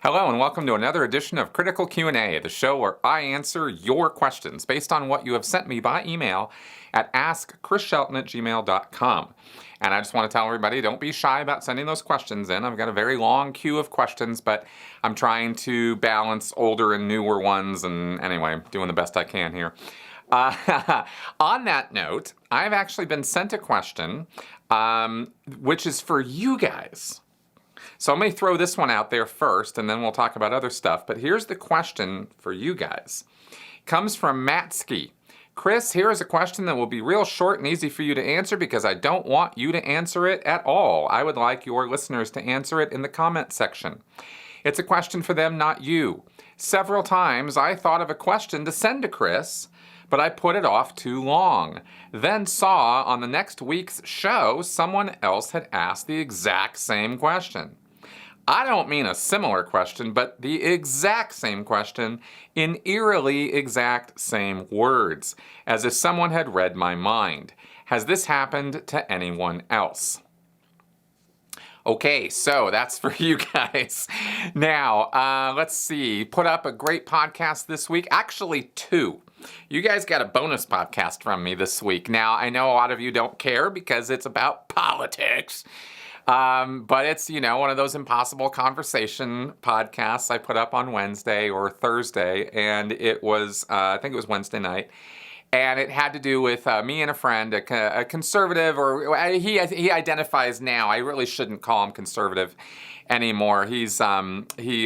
Hello and welcome to another edition of Critical Q&A, the show where I answer your questions based on what you have sent me by email at AskChrisShelton@gmail.com. And I just want to tell everybody, don't be shy about sending those questions in. I've got a very long queue of questions, but I'm trying to balance older and newer ones, and anyway, doing the best I can here. On that note, I've actually been sent a question, which is for you guys. So I'm going to throw this one out there first, and then we'll talk about other stuff. But here's the question for you guys. It comes from Matsky. Chris, here is a question that will be real short and easy for you to answer because I don't want you to answer it at all. I would like your listeners to answer it in the comment section. It's a question for them, not you. Several times I thought of a question to send to Chris, but I put it off too long. Then saw on the next week's show someone else had asked the exact same question. I don't mean a similar question, but the exact same question in eerily exact same words, as if someone had read my mind. Has this happened to anyone else? Okay, so that's for you guys. Now, let's see. Put up a great podcast this week. Actually, two. You guys got a bonus podcast from me this week. Now, I know a lot of you don't care because it's about politics. But it's, one of those impossible conversation podcasts I put up on Wednesday or Thursday. And it was, I think it was Wednesday night. And it had to do with me and a friend, a conservative, or he identifies now. I really shouldn't call him conservative anymore. He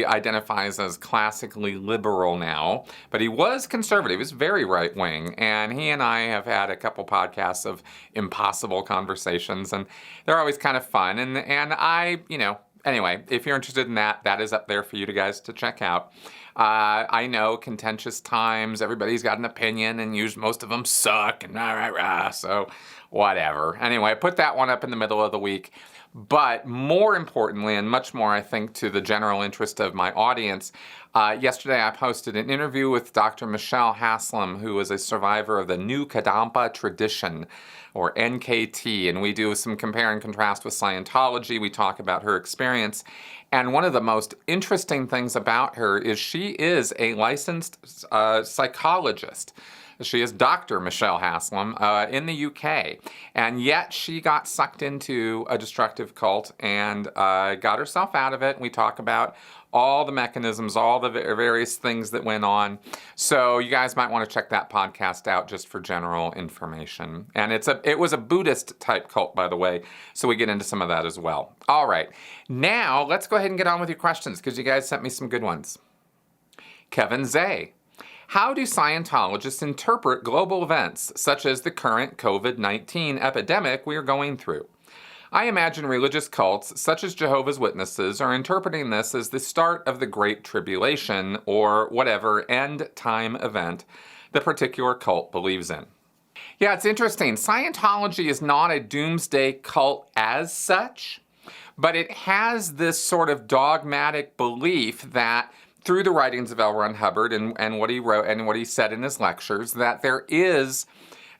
identifies as classically liberal now, but he was conservative. He was very right wing, and he and I have had a couple podcasts of impossible conversations, and they're always kind of fun. And I, anyway, if you're interested in that, that is up there for you guys to check out. I know contentious times, everybody's got an opinion, and most of them suck, and so whatever. Anyway, I put that one up in the middle of the week. But more importantly, and much more, I think, to the general interest of my audience, yesterday I posted an interview with Dr. Michelle Haslam, who is a survivor of the New Kadampa tradition, or NKT, and we do some compare and contrast with Scientology. We talk about her experience. And one of the most interesting things about her is she is a licensed psychologist. She is Dr. Michelle Haslam in the UK, and yet she got sucked into a destructive cult and got herself out of it. We talk about all the mechanisms, all the various things that went on. So you guys might want to check that podcast out just for general information. And it was a Buddhist type cult, by the way, so we get into some of that as well. All right, now let's go ahead and get on with your questions because you guys sent me some good ones. Kevin Zay. How do Scientologists interpret global events, such as the current COVID-19 epidemic we are going through? I imagine religious cults, such as Jehovah's Witnesses, are interpreting this as the start of the Great Tribulation, or whatever end-time event the particular cult believes in. Yeah, it's interesting. Scientology is not a doomsday cult as such, but it has this sort of dogmatic belief that through the writings of L. Ron Hubbard and what he wrote and what he said in his lectures, that there is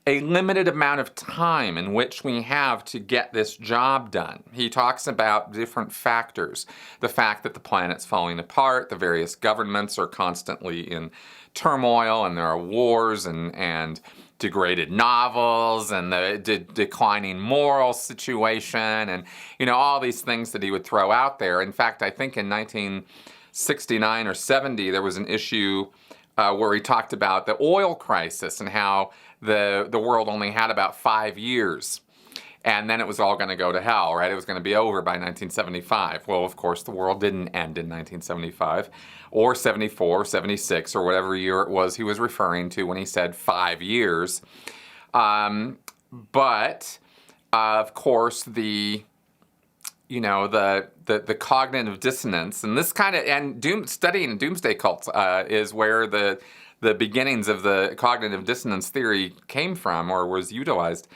a limited amount of time in which we have to get this job done. He talks about different factors. The fact that the planet's falling apart, the various governments are constantly in turmoil, and there are wars and degraded novels and the declining moral situation and, all these things that he would throw out there. In fact, I think in 1969 or 70, there was an issue where he talked about the oil crisis and how the world only had about 5 years. And then it was all going to go to hell, right? It was going to be over by 1975. Well, of course, the world didn't end in 1975 or 74, 76, or whatever year it was he was referring to when he said 5 years. But, of course, the cognitive dissonance, and this kind of, studying doomsday cults is where the beginnings of the cognitive dissonance theory came from or was utilized.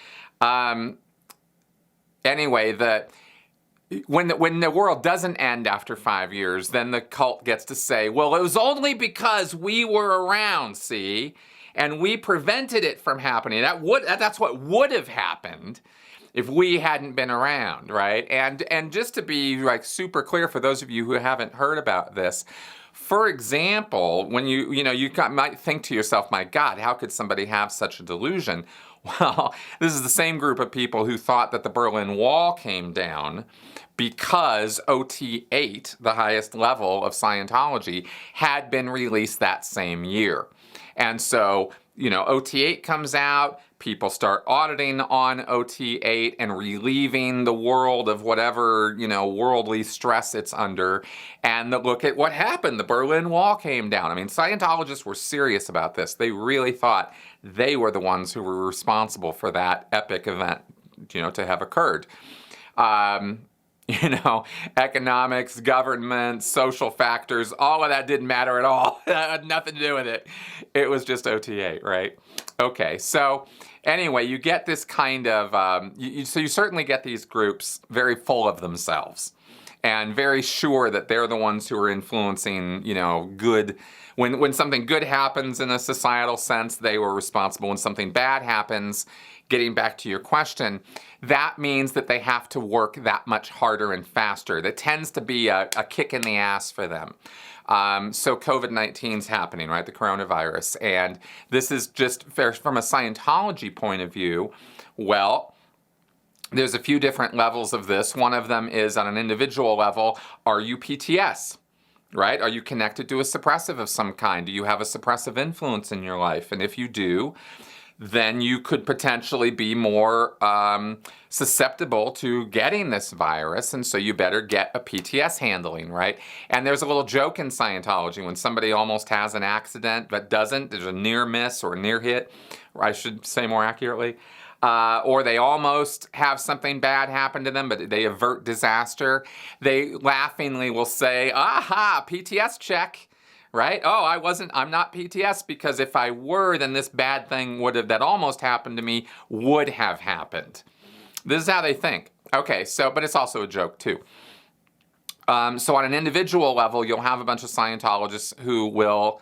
Anyway, when the world doesn't end after 5 years, then the cult gets to say, well, it was only because we were around, see, and we prevented it from happening. That's what would have happened if we hadn't been around, right? And just to be like super clear for those of you who haven't heard about this, for example, when might think to yourself, my God, how could somebody have such a delusion? Well, this is the same group of people who thought that the Berlin Wall came down because OT8, the highest level of Scientology, had been released that same year. And so, OT8 comes out, people start auditing on OT8 and relieving the world of whatever, worldly stress it's under. And look at what happened. The Berlin Wall came down. I mean, Scientologists were serious about this. They really thought they were the ones who were responsible for that epic event, to have occurred. Economics, government, social factors, all of that didn't matter at all. It had nothing to do with it. It was just OT8, right? Okay, so anyway, you get this kind of, so you certainly get these groups very full of themselves and very sure that they're the ones who are influencing, good. When something good happens in a societal sense, they were responsible. When something bad happens, getting back to your question, that means that they have to work that much harder and faster. That tends to be a kick in the ass for them. So COVID-19 is happening, right? The coronavirus. And this is just from a Scientology point of view. Well, there's a few different levels of this. One of them is on an individual level, are you PTS? Right? Are you connected to a suppressive of some kind? Do you have a suppressive influence in your life? And if you do, then you could potentially be more susceptible to getting this virus, and so you better get a PTS handling, right? And there's a little joke in Scientology when somebody almost has an accident but doesn't, there's a near miss or near hit, or I should say more accurately, or they almost have something bad happen to them, but they avert disaster. They laughingly will say, aha, PTS check, right? Oh, I'm not PTS because if I were, then this bad thing that almost happened to me would have happened. This is how they think. Okay, but it's also a joke too. So on an individual level, you'll have a bunch of Scientologists who will,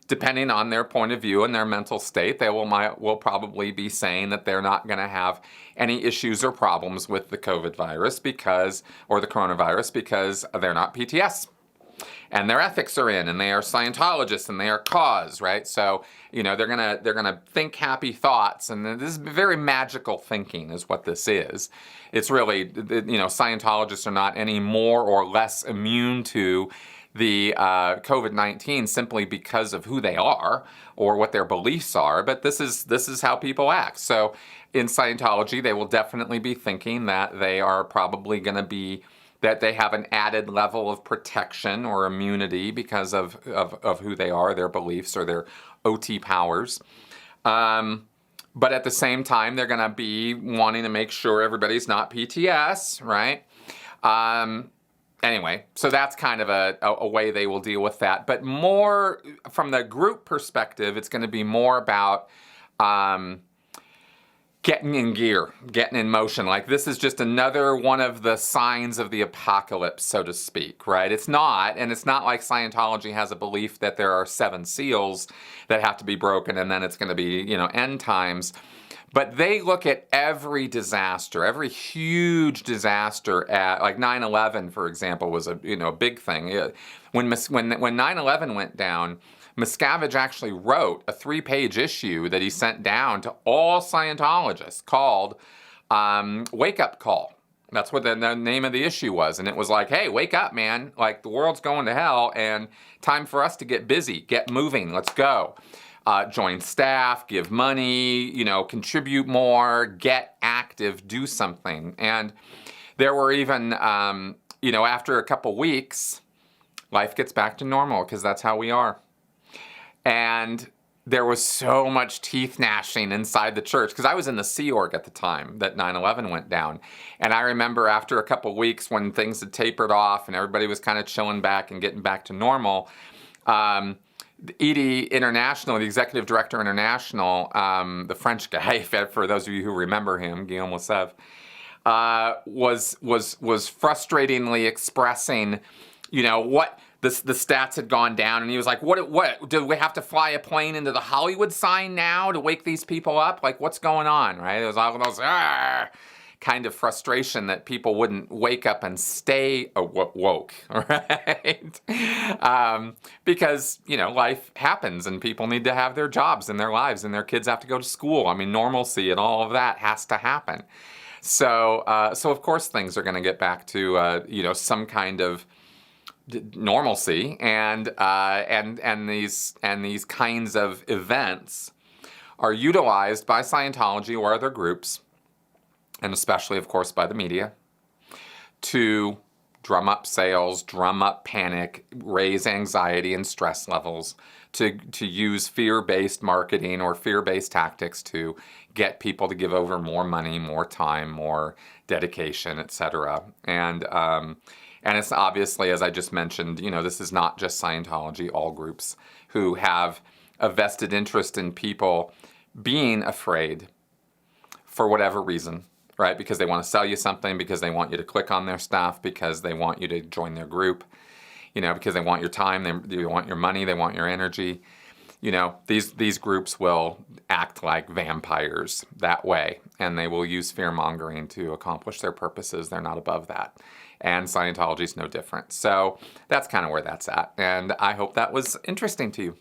depending on their point of view and their mental state, they will probably be saying that they're not going to have any issues or problems with the COVID virus or the coronavirus because they're not PTS. And their ethics are in, and they are Scientologists, and they are cause, right? So, they're gonna think happy thoughts, and this is very magical thinking is what this is. It's really, Scientologists are not any more or less immune to the COVID-19 simply because of who they are or what their beliefs are, but this is how people act. So in Scientology, they will definitely be thinking that they are probably going to be, that they have an added level of protection or immunity because of who they are, their beliefs or their OT powers. But at the same time, they're going to be wanting to make sure everybody's not PTS, right? Anyway, so that's kind of a way they will deal with that. But more from the group perspective, it's going to be more about getting in gear, getting in motion. Like this is just another one of the signs of the apocalypse, so to speak, right? It's not like Scientology has a belief that there are 7 seals that have to be broken and then it's going to be, end times. But they look at every disaster, every huge disaster like 9/11, for example, was a big thing. When 9/11 went down, Miscavige actually wrote a 3-page issue that he sent down to all Scientologists called Wake Up Call. That's what the name of the issue was. And it was like, hey, wake up, man. Like the world's going to hell and time for us to get busy, get moving, let's go. Join staff, give money, contribute more, get active, do something. And there were even, after a couple weeks, life gets back to normal because that's how we are. And there was so much teeth gnashing inside the church because I was in the Sea Org at the time that 9/11 went down. And I remember after a couple weeks when things had tapered off and everybody was kind of chilling back and getting back to normal, ED International, the executive director international, the French guy, for those of you who remember him, Guillaume Lessev, was frustratingly expressing, what the stats had gone down, and he was like, "What? Do we have to fly a plane into the Hollywood sign now to wake these people up? Like, what's going on?" Right? It was all those, kind of frustration that people wouldn't wake up and stay woke, right? Because, life happens and people need to have their jobs and their lives and their kids have to go to school. I mean, normalcy and all of that has to happen. So of course things are going to get back to, some kind of normalcy, and these kinds of events are utilized by Scientology or other groups, and especially, of course, by the media, to drum up sales, drum up panic, raise anxiety and stress levels, to use fear-based marketing or fear-based tactics to get people to give over more money, more time, more dedication, etc. And it's obviously, as I just mentioned, this is not just Scientology, all groups who have a vested interest in people being afraid for whatever reason, right? Because they want to sell you something, because they want you to click on their stuff, because they want you to join their group, because they want your time, they want your money, they want your energy. These groups will act like vampires that way, and they will use fear-mongering to accomplish their purposes. They're not above that. And Scientology is no different. So that's kind of where that's at. And I hope that was interesting to you.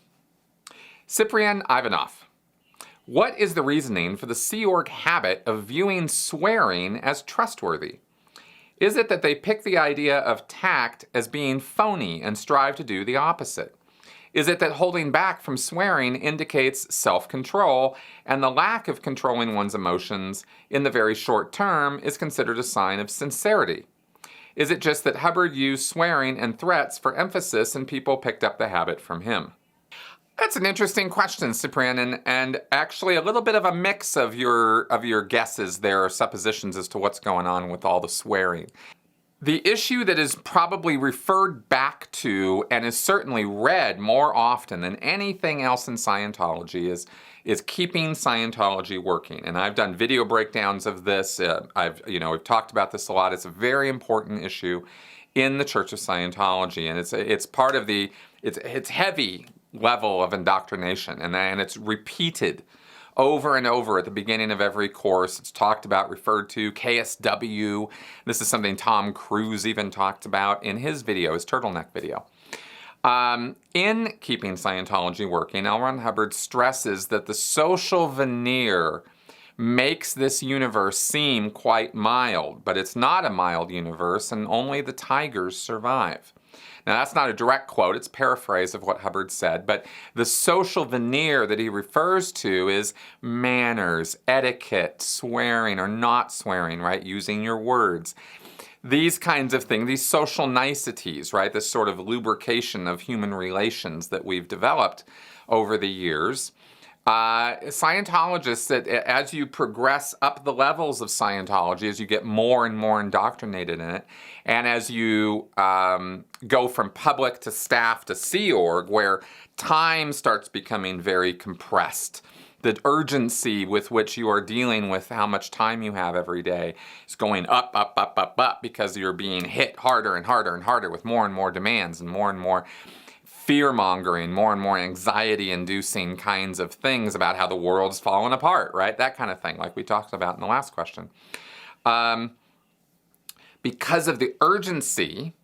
Cyprian Ivanov. What is the reasoning for the Sea Org habit of viewing swearing as trustworthy? Is it that they pick the idea of tact as being phony and strive to do the opposite? Is it that holding back from swearing indicates self-control, and the lack of controlling one's emotions in the very short term is considered a sign of sincerity? Is it just that Hubbard used swearing and threats for emphasis and people picked up the habit from him? That's an interesting question, Cyprian, and actually a little bit of a mix of your guesses there, or suppositions as to what's going on with all the swearing. The issue that is probably referred back to and is certainly read more often than anything else in Scientology is keeping Scientology working. And I've done video breakdowns of this. We've talked about this a lot. It's a very important issue in the Church of Scientology, and it's part of it's heavy level of indoctrination, and it's repeated over and over at the beginning of every course. It's talked about, referred to, KSW. This is something Tom Cruise even talked about in his video, his turtleneck video. In Keeping Scientology Working, L. Ron Hubbard stresses that the social veneer makes this universe seem quite mild, but it's not a mild universe, and only the tigers survive. Now, that's not a direct quote, it's a paraphrase of what Hubbard said, but the social veneer that he refers to is manners, etiquette, swearing or not swearing, right? Using your words. These kinds of things, these social niceties, right? This sort of lubrication of human relations that we've developed over the years. Scientologists, as you progress up the levels of Scientology, as you get more and more indoctrinated in it, and as you go from public to staff to Sea Org, where time starts becoming very compressed, the urgency with which you are dealing with how much time you have every day is going up, up, up, up, up, because you're being hit harder and harder and harder with more and more demands and more fear-mongering, more and more anxiety-inducing kinds of things about how the world's fallen apart, right? That kind of thing, like we talked about in the last question. Because of the urgency,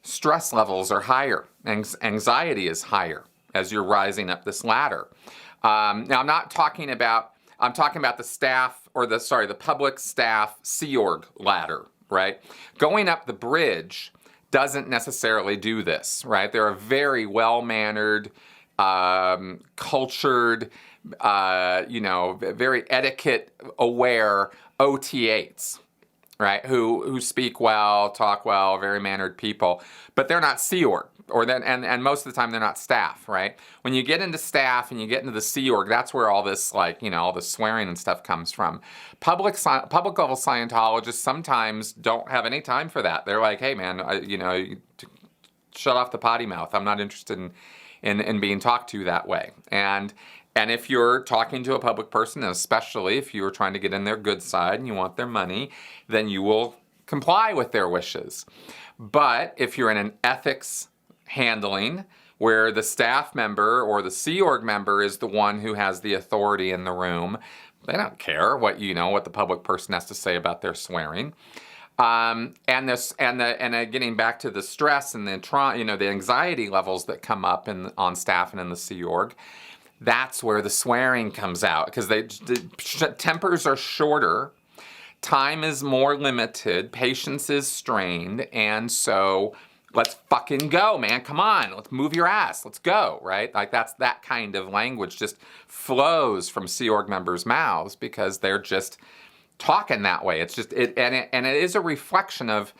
stress levels are higher. Anxiety is higher as you're rising up this ladder. Now, I'm talking about the staff, or the public staff Sea Org ladder, right? Going up the bridge doesn't necessarily do this, right? There are very well-mannered, cultured, very etiquette-aware OT8s, right? Who speak well, talk well, very mannered people, but they're not Sea Org, and most of the time they're not staff, right? When you get into staff and you get into the Sea Org, that's where all this, all the swearing and stuff comes from. Public level Scientologists sometimes don't have any time for that. They're like, hey man, shut off the potty mouth. I'm not interested in being talked to that way. And if you're talking to a public person, and especially if you're trying to get in their good side and you want their money, then you will comply with their wishes. But if you're in an ethics handling where the staff member or the Sea Org member is the one who has the authority in the room, They don't care what the public person has to say about their swearing. Getting back to the stress and the anxiety levels that come up on staff and in the Sea Org, that's where the swearing comes out, because tempers are shorter, time is more limited, patience is strained, and so let's fucking go, man. Come on, let's move your ass. Let's go, right? Like that kind of language just flows from Sea Org members' mouths because they're just talking that way. It's just it is a reflection of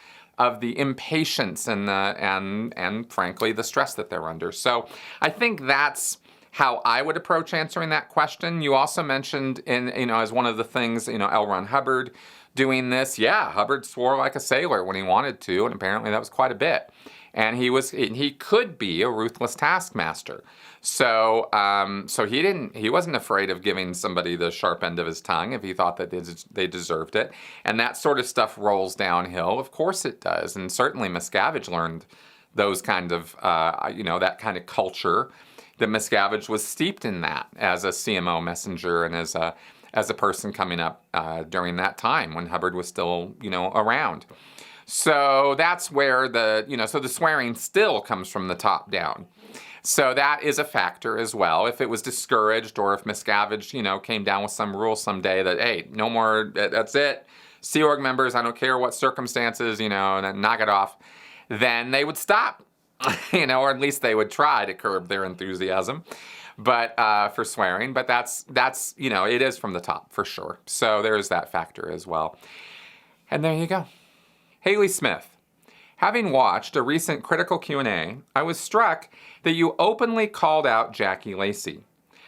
the impatience and frankly the stress that they're under. So I think that's how I would approach answering that question. You also mentioned as one of the things, L. Ron Hubbard doing this. Yeah, Hubbard swore like a sailor when he wanted to, and apparently that was quite a bit. And he could be a ruthless taskmaster. So he wasn't afraid of giving somebody the sharp end of his tongue if he thought that they deserved it. And that sort of stuff rolls downhill. Of course it does. And certainly Miscavige learned those kind of, that kind of culture, that Miscavige was steeped in that as a CMO messenger and as a person coming up during that time when Hubbard was still, around. So that's where so the swearing still comes from the top down. So that is a factor as well. If it was discouraged, or if Miscavige, came down with some rule someday that, hey, no more, that's it. Sea Org members, I don't care what circumstances, and then knock it off, then they would stop, or at least they would try to curb their enthusiasm, but for swearing. But that's it is from the top for sure. So there's that factor as well. And there you go. Haley Smith. Having watched a recent critical Q&A, I was struck that you openly called out Jackie Lacey.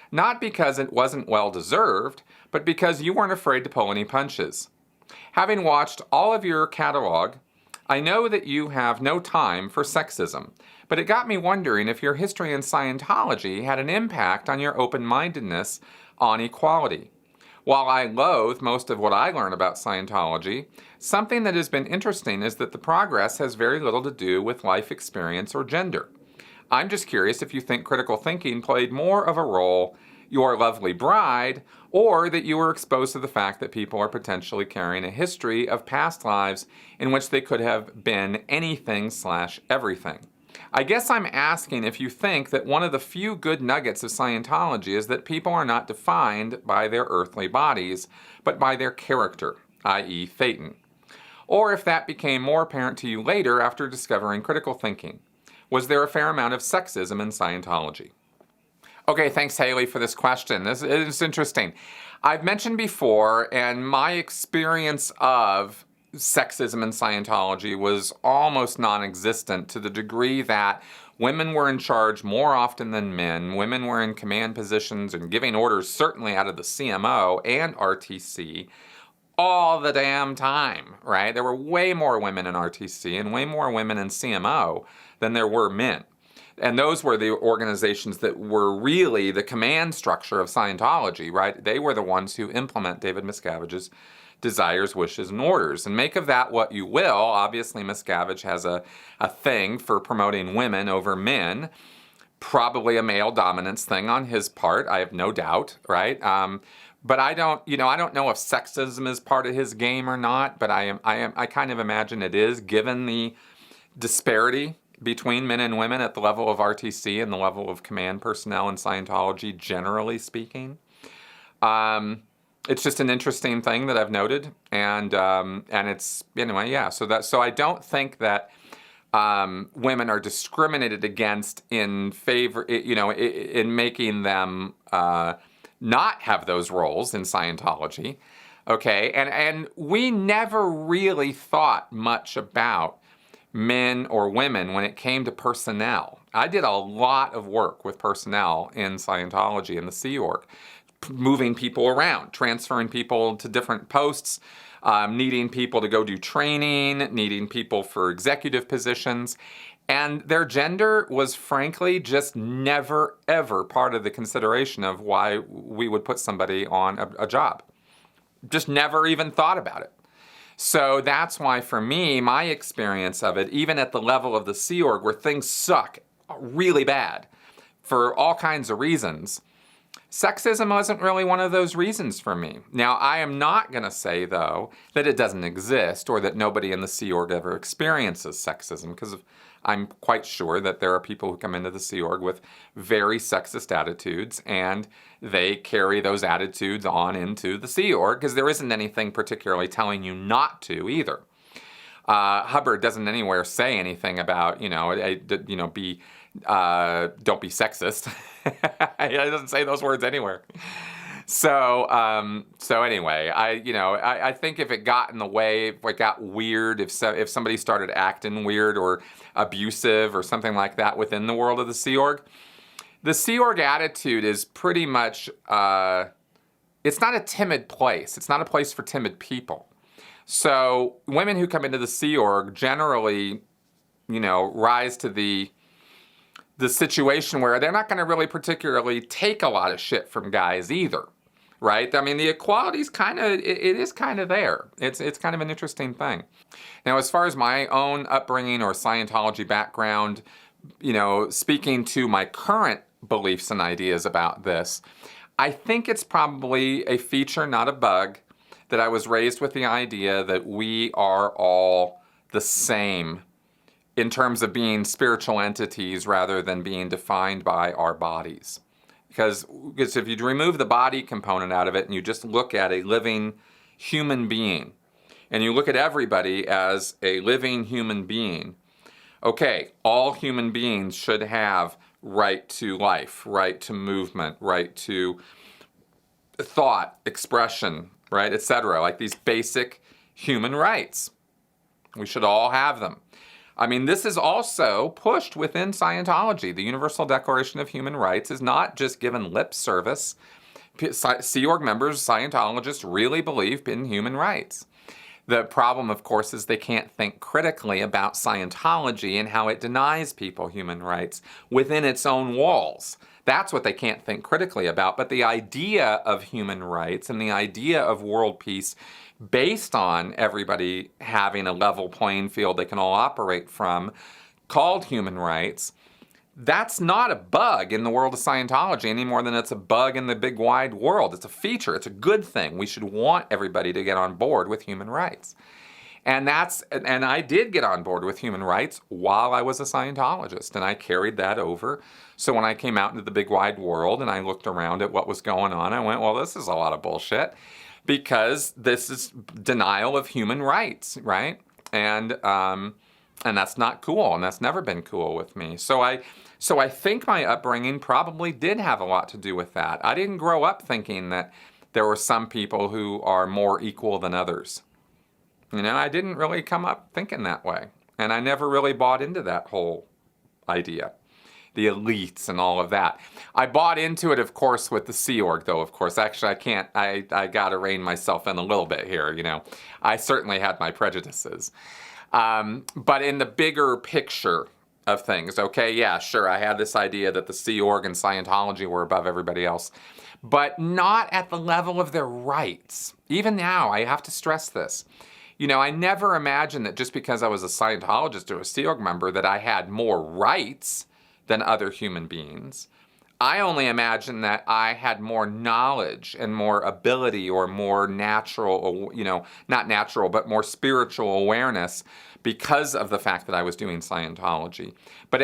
Not because it wasn't well-deserved, but because you weren't afraid to pull any punches. Having watched all of your catalog, I know that you have no time for sexism, but it got me wondering if your history in Scientology had an impact on your open-mindedness on equality. While I loathe most of what I learn about Scientology, something that has been interesting is that the progress has very little to do with life experience or gender. I'm just curious if you think critical thinking played more of a role, your lovely bride, or that you were exposed to the fact that people are potentially carrying a history of past lives in which they could have been anything/everything. I guess I'm asking if you think that one of the few good nuggets of Scientology is that people are not defined by their earthly bodies, but by their character, i.e. Phaeton. Or if that became more apparent to you later after discovering critical thinking. Was there a fair amount of sexism in Scientology? Okay, thanks Haley for this question. This is interesting. I've mentioned before, and my experience of sexism in Scientology was almost non-existent, to the degree that women were in charge more often than men. Women were in command positions and giving orders, certainly out of the CMO and RTC, all the damn time, right? There were way more women in RTC and way more women in CMO than there were men. And those were the organizations that were really the command structure of Scientology, right? They were the ones who implement David Miscavige's desires, wishes, and orders. And make of that what you will. Obviously, Miscavige has a thing for promoting women over men. Probably a male dominance thing on his part, I have no doubt, right? But I don't know if sexism is part of his game or not, but I kind of imagine it is, given the disparity between men and women at the level of RTC and the level of command personnel in Scientology, generally speaking. It's just an interesting thing that I've noted, and it's anyway, yeah. So I don't think that women are discriminated against in favor, in making them not have those roles in Scientology. Okay, and we never really thought much about men or women when it came to personnel. I did a lot of work with personnel in Scientology and the Sea Org, moving people around, transferring people to different posts, needing people to go do training, needing people for executive positions. And their gender was frankly just never, ever part of the consideration of why we would put somebody on a job. Just never even thought about it. So that's why, for me, my experience of it, even at the level of the Sea Org, where things suck really bad for all kinds of reasons, Sexism wasn't really one of those reasons for me. Now, I am not going to say, though, that it doesn't exist or that nobody in the Sea Org ever experiences sexism, because I'm quite sure that there are people who come into the Sea Org with very sexist attitudes, and they carry those attitudes on into the Sea Org, because there isn't anything particularly telling you not to either. Hubbard doesn't anywhere say anything about, don't be sexist. He doesn't say those words anywhere. So anyway, I think if it got in the way, if it got weird, if somebody started acting weird or abusive or something like that within the world of the Sea Org attitude is pretty much, it's not a timid place. It's not a place for timid people. So women who come into the Sea Org generally, rise to the situation where they're not going to really particularly take a lot of shit from guys either, right? I mean, the equality's it is kind of there. It's kind of an interesting thing. Now, as far as my own upbringing or Scientology background, speaking to my current beliefs and ideas about this, I think it's probably a feature, not a bug, that I was raised with the idea that we are all the same in terms of being spiritual entities rather than being defined by our bodies. Because if you remove the body component out of it and you just look at a living human being, and you look at everybody as a living human being, okay, all human beings should have right to life, right to movement, right to thought, expression, right, etc. Like these basic human rights. We should all have them. I mean, this is also pushed within Scientology. The Universal Declaration of Human Rights is not just given lip service. Sea Org members, Scientologists really believe in human rights. The problem, of course, is they can't think critically about Scientology and how it denies people human rights within its own walls. That's what they can't think critically about. But the idea of human rights and the idea of world peace based on everybody having a level playing field they can all operate from, called human rights, that's not a bug in the world of Scientology any more than it's a bug in the big wide world. It's a feature. It's a good thing. We should want everybody to get on board with human rights. And I did get on board with human rights while I was a Scientologist, and I carried that over. So when I came out into the big wide world and I looked around at what was going on, I went, well, this is a lot of bullshit, because this is denial of human rights, right? And that's not cool, and that's never been cool with me. So I think my upbringing probably did have a lot to do with that. I didn't grow up thinking that there were some people who are more equal than others. I didn't really come up thinking that way. And I never really bought into that whole idea. The elites and all of that. I bought into it, of course, with the Sea Org, though, of course. Actually, I got to rein myself in a little bit here, I certainly had my prejudices. But in the bigger picture of things, okay, yeah, sure, I had this idea that the Sea Org and Scientology were above everybody else, but not at the level of their rights. Even now, I have to stress this. I never imagined that just because I was a Scientologist or a Sea Org member that I had more rights than other human beings. I only imagined that I had more knowledge and more ability or more natural, not natural, but more spiritual awareness because of the fact that I was doing Scientology. But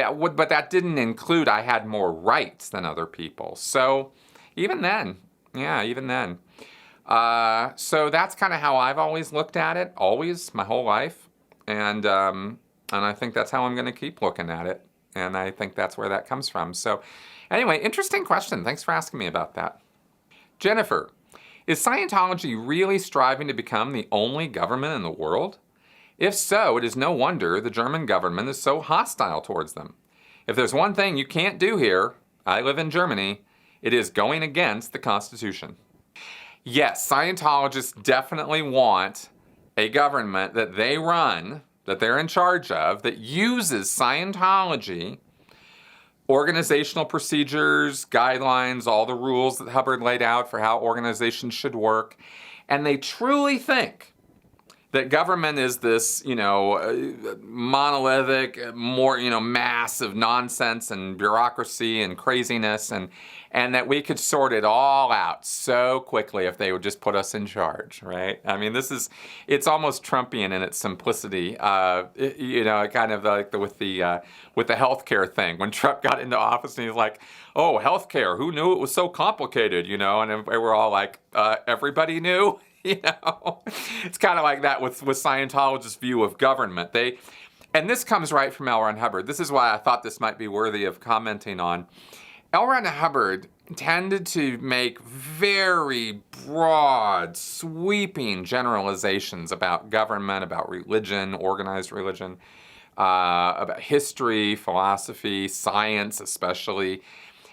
that didn't include I had more rights than other people. So even then. So that's kind of how I've always looked at it, always, my whole life. And I think that's how I'm going to keep looking at it. And I think that's where that comes from. So anyway, interesting question. Thanks for asking me about that. Jennifer, is Scientology really striving to become the only government in the world? If so, it is no wonder the German government is so hostile towards them. If there's one thing you can't do here, I live in Germany, it is going against the Constitution. Yes, Scientologists definitely want a government that they run, that they're in charge of, that uses Scientology, organizational procedures, guidelines, all the rules that Hubbard laid out for how organizations should work, and they truly think that government is this, monolithic, more, mass of nonsense and bureaucracy and craziness, and and that we could sort it all out so quickly if they would just put us in charge, right? I mean, it's almost Trumpian in its simplicity. Kind of like with the healthcare thing. When Trump got into office and he's like, "Oh, healthcare, who knew it was so complicated?" And we're all like, "Everybody knew." It's kind of like that with Scientologists' view of government. And this comes right from L. Ron Hubbard. This is why I thought this might be worthy of commenting on. L. Ron Hubbard tended to make very broad, sweeping generalizations about government, about religion, organized religion, about history, philosophy, science especially.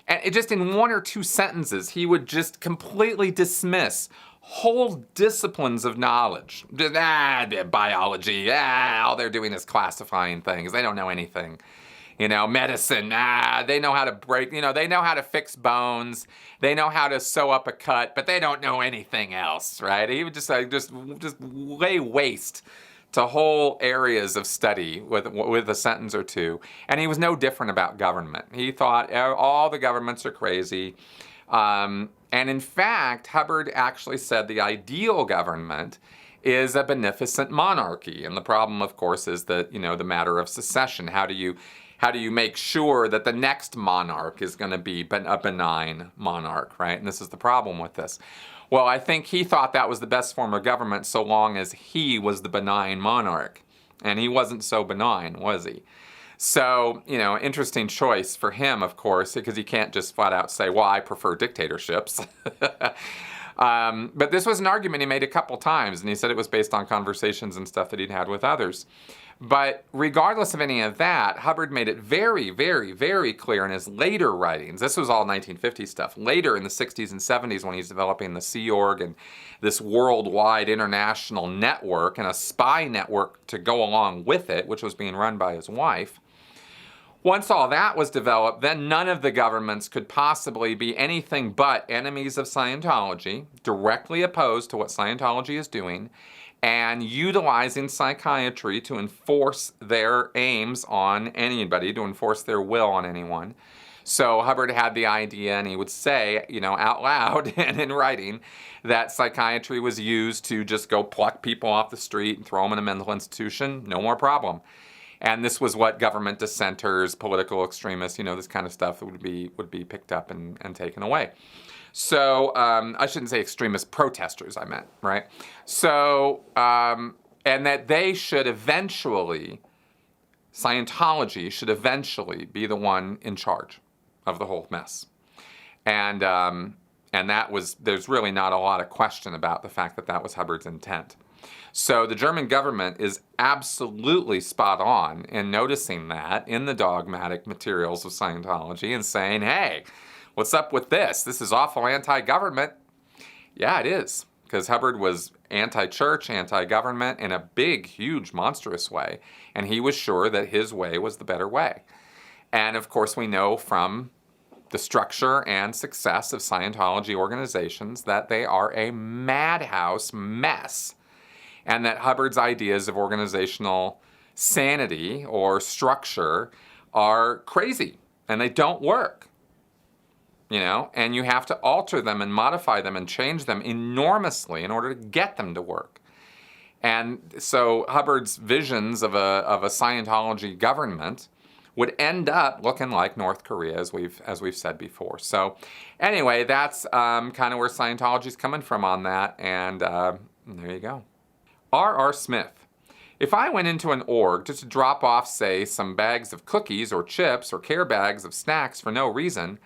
And it just in one or two sentences, he would just completely dismiss whole disciplines of knowledge. Biology, all they're doing is classifying things. They don't know anything. Medicine, they know how to break, they know how to fix bones. They know how to sew up a cut, but they don't know anything else, right? He would just lay waste to whole areas of study with a sentence or two. And he was no different about government. He thought all the governments are crazy. And in fact, Hubbard actually said the ideal government is a beneficent monarchy. And the problem, of course, is that, the matter of secession. How do you make sure that the next monarch is going to be a benign monarch, right? And this is the problem with this. Well, I think he thought that was the best form of government so long as he was the benign monarch. And he wasn't so benign, was he? So, interesting choice for him, of course, because he can't just flat out say, well, I prefer dictatorships. But this was an argument he made a couple times, and he said it was based on conversations and stuff that he'd had with others. But regardless of any of that, Hubbard made it very, very, very clear in his later writings. This was all 1950 stuff. Later in the 60s and 70s when he's developing the Sea Org and this worldwide international network and a spy network to go along with it, which was being run by his wife. Once all that was developed, then none of the governments could possibly be anything but enemies of Scientology, directly opposed to what Scientology is doing, and utilizing psychiatry to enforce their aims on anybody, to enforce their will on anyone. So Hubbard had the idea, and he would say, out loud and in writing, that psychiatry was used to just go pluck people off the street and throw them in a mental institution, no more problem. And this was what government dissenters, political extremists, this kind of stuff would be picked up and taken away. So I shouldn't say extremist protesters, I meant, right? So, and that they should eventually, Scientology should eventually be the one in charge of the whole mess. And there's really not a lot of question about the fact that was Hubbard's intent. So the German government is absolutely spot on in noticing that in the dogmatic materials of Scientology and saying, hey, what's up with this? This is awful anti-government. Yeah, it is, because Hubbard was anti-church, anti-government in a big, huge, monstrous way, and he was sure that his way was the better way. And of course, we know from the structure and success of Scientology organizations that they are a madhouse mess. And that Hubbard's ideas of organizational sanity or structure are crazy and they don't work. And you have to alter them and modify them and change them enormously in order to get them to work. And so Hubbard's visions of a Scientology government would end up looking like North Korea, as we've said before. So anyway, that's kind of where Scientology's coming from on that. And there you go. R.R. Smith. If I went into an org just to drop off, say, some bags of cookies or chips or care bags of snacks for no reason,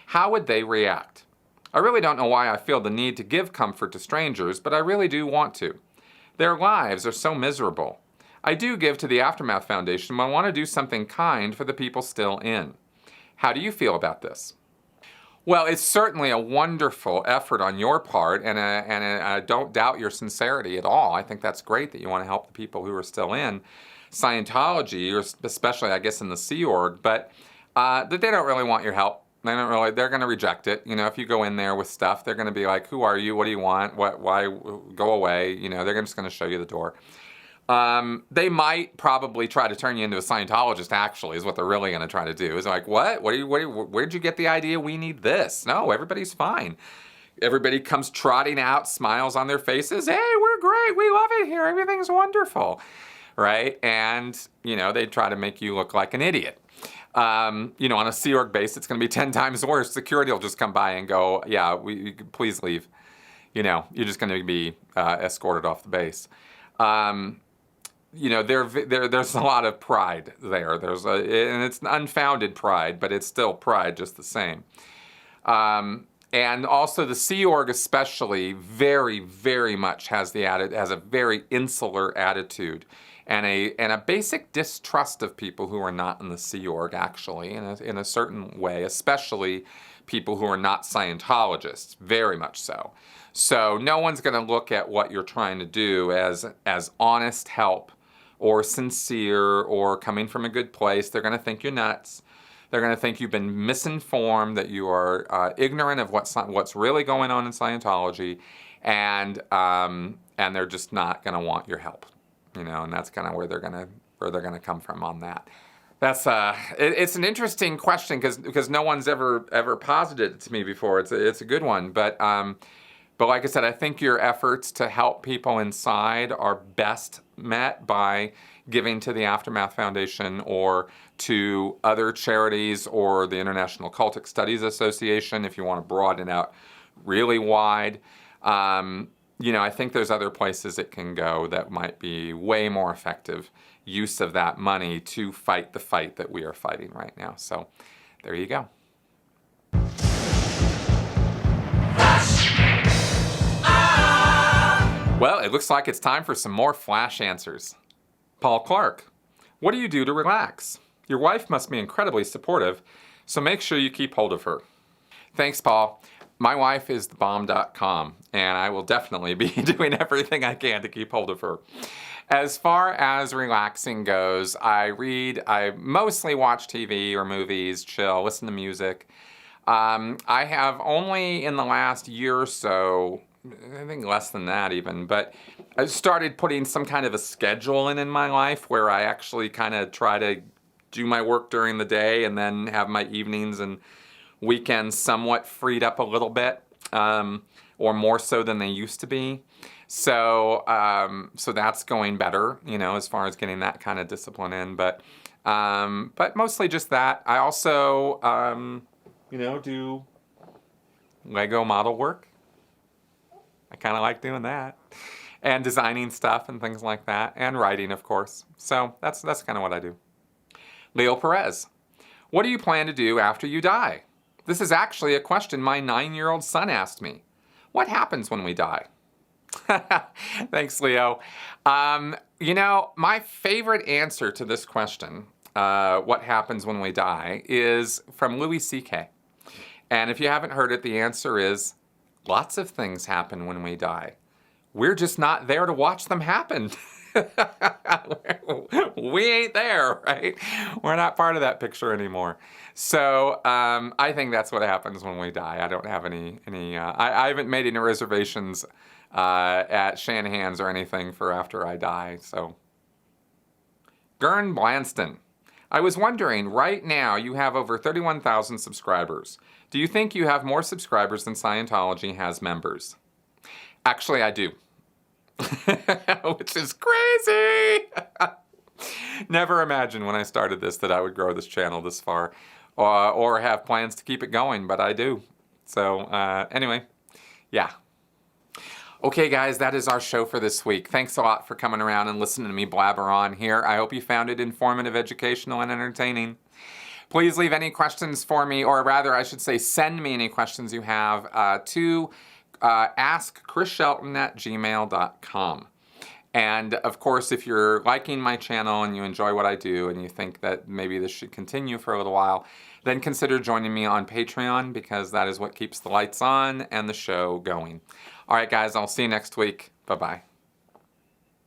how would they react? I really don't know why I feel the need to give comfort to strangers, but I really do want to. Their lives are so miserable. I do give to the Aftermath Foundation, but I want to do something kind for the people still in. How do you feel about this? Well, it's certainly a wonderful effort on your part, and I don't doubt your sincerity at all. I think that's great that you want to help the people who are still in Scientology, or especially, I guess, in the Sea Org, but that they don't really want your help. They're going to reject it. If you go in there with stuff, they're going to be like, who are you? What do you want? Why? Go away. They're just going to show you the door. They might probably try to turn you into a Scientologist, actually, is what they're really going to try to do. Is like, what? Where'd you get the idea we need this? No, everybody's fine. Everybody comes trotting out, smiles on their faces. Hey, we're great. We love it here. Everything's wonderful. Right? And, they try to make you look like an idiot. On a Sea Org base, it's going to be 10 times worse. Security will just come by and go, yeah, please leave. You're just going to be escorted off the base. There's a lot of pride there. And it's unfounded pride, but it's still pride just the same. And also the Sea Org especially very, very much has a very insular attitude and a basic distrust of people who are not in the Sea Org, actually, in a certain way, especially people who are not Scientologists, very much so. So no one's going to look at what you're trying to do as honest help or sincere or coming from a good place. They're going to think you're nuts. They're going to think you've been misinformed, that you are ignorant of what's really going on in Scientology, and they're just not going to want your help, and that's kind of where they're going to come from on that. That's it's an interesting question because no one's ever posited it to me before. It's a good one, but like I said, I think your efforts to help people inside are best met by giving to the Aftermath Foundation or to other charities or the International Cultic Studies Association if you want to broaden it out really wide. I think there's other places it can go that might be way more effective use of that money to fight the fight that we are fighting right now. So there you go. Well, it looks like it's time for some more flash answers. Paul Clark, what do you do to relax? Your wife must be incredibly supportive, so make sure you keep hold of her. Thanks, Paul. My wife is thebomb.com, and I will definitely be doing everything I can to keep hold of her. As far as relaxing goes, I mostly watch TV or movies, chill, listen to music. I have only in the last year or so, I think less than that even, but I started putting some kind of a schedule in my life where I actually kind of try to do my work during the day and then have my evenings and weekends somewhat freed up a little bit, or more so than they used to be. So that's going better, as far as getting that kind of discipline in. But mostly just that. I also, do Lego model work. I kind of like doing that, and designing stuff and things like that, and writing, of course. So that's kind of what I do. Leo Perez, what do you plan to do after you die? This is actually a question my 9-year-old son asked me. What happens when we die? Thanks, Leo. My favorite answer to this question, what happens when we die, is from Louis C.K. And if you haven't heard it, the answer is lots of things happen when we die. We're just not there to watch them happen. We ain't there, right? We're not part of that picture anymore. So I think that's what happens when we die. I don't have I haven't made any reservations at Shanahan's or anything for after I die. So, Gern Blanston, I was wondering, right now you have over 31,000 subscribers. Do you think you have more subscribers than Scientology has members? Actually, I do. Which is crazy! Never imagined when I started this that I would grow this channel this far or have plans to keep it going, but I do. So anyway, yeah. Okay, guys, that is our show for this week. Thanks a lot for coming around and listening to me blabber on here. I hope you found it informative, educational, and entertaining. Please leave any questions for me, or rather, I should say, send me any questions you have to AskChrisShelton@gmail.com. And of course, if you're liking my channel and you enjoy what I do and you think that maybe this should continue for a little while, then consider joining me on Patreon, because that is what keeps the lights on and the show going. All right, guys, I'll see you next week. Bye-bye.